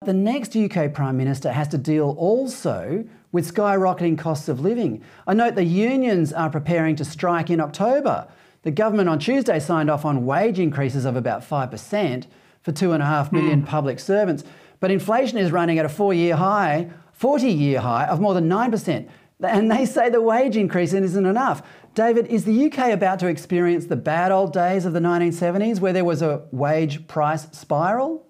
the next UK Prime Minister has to deal also with skyrocketing costs of living. I note the unions are preparing to strike in October. The government on Tuesday signed off on wage increases of about 5% for 2.5 million public servants. But inflation is running at a 40-year high of more than 9%. And they say the wage increase isn't enough. David, is the UK about to experience the bad old days of the 1970s where there was a wage price spiral?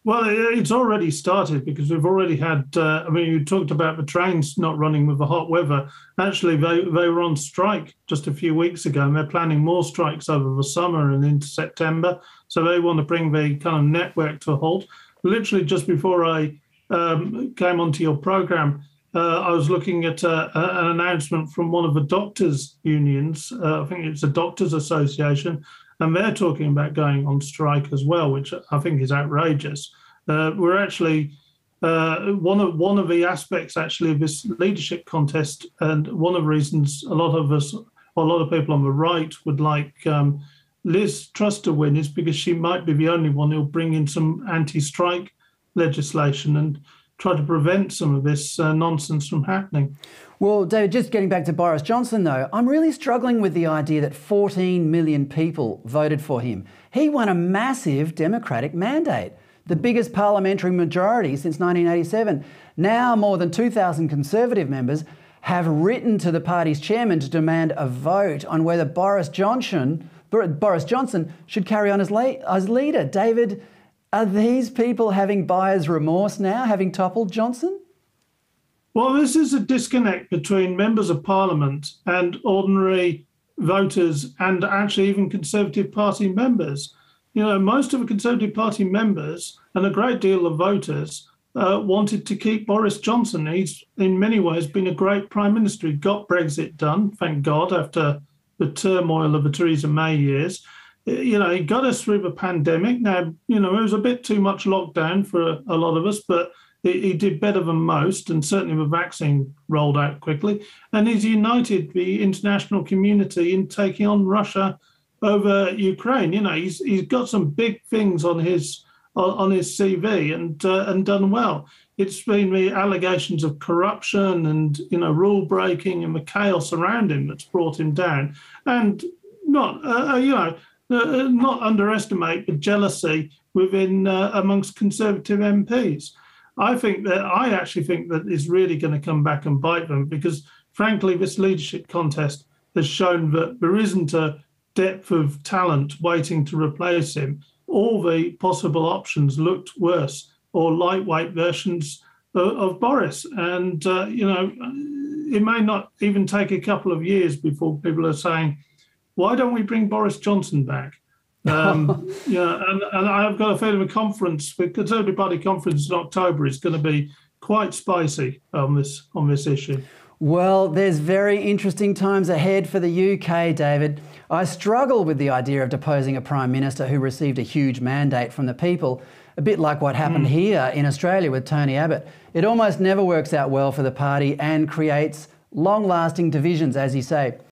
Well, it's already started because we've already had, you talked about the trains not running with the hot weather. Actually, they were on strike just a few weeks ago, and they're planning more strikes over the summer and into September. So they want to bring the kind of network to a halt. Literally just before I came onto your programme, I was looking at an announcement from one of the doctors' unions. I think it's a doctors' association, and they're talking about going on strike as well, which I think is outrageous. We're actually one of the aspects actually of this leadership contest, and one of the reasons a lot of people on the right would like Liz Truss to win is because she might be the only one who'll bring in some anti-strike legislation and try to prevent some of this nonsense from happening. Well, David, just getting back to Boris Johnson, though, I'm really struggling with the idea that 14 million people voted for him. He won a massive democratic mandate, the biggest parliamentary majority since 1987. Now more than 2,000 Conservative members have written to the party's chairman to demand a vote on whether Boris Johnson should carry on as leader. David, are these people having buyer's remorse now, having toppled Johnson? Well, this is a disconnect between members of parliament and ordinary voters and actually even Conservative Party members. You know, most of the Conservative Party members and a great deal of voters wanted to keep Boris Johnson. He's in many ways been a great Prime Minister. He got Brexit done, thank God, after the turmoil of the Theresa May years. You know, he got us through the pandemic. Now, you know, it was a bit too much lockdown for a lot of us, but he did better than most, and certainly the vaccine rolled out quickly. And he's united the international community in taking on Russia over Ukraine. You know, he's got some big things on his CV and done well. It's been the allegations of corruption and, you know, rule breaking and the chaos around him that's brought him down. And not underestimate the jealousy within amongst Conservative MPs. I actually think that is really going to come back and bite them because, frankly, this leadership contest has shown that there isn't a depth of talent waiting to replace him. All the possible options looked worse or lightweight versions of Boris. And, it may not even take a couple of years before people are saying, why don't we bring Boris Johnson back? And I've got a feeling the Conservative Party conference in October is going to be quite spicy on this issue. Well, there's very interesting times ahead for the UK, David. I struggle with the idea of deposing a Prime Minister who received a huge mandate from the people, a bit like what happened here in Australia with Tony Abbott. It almost never works out well for the party and creates long-lasting divisions, as you say.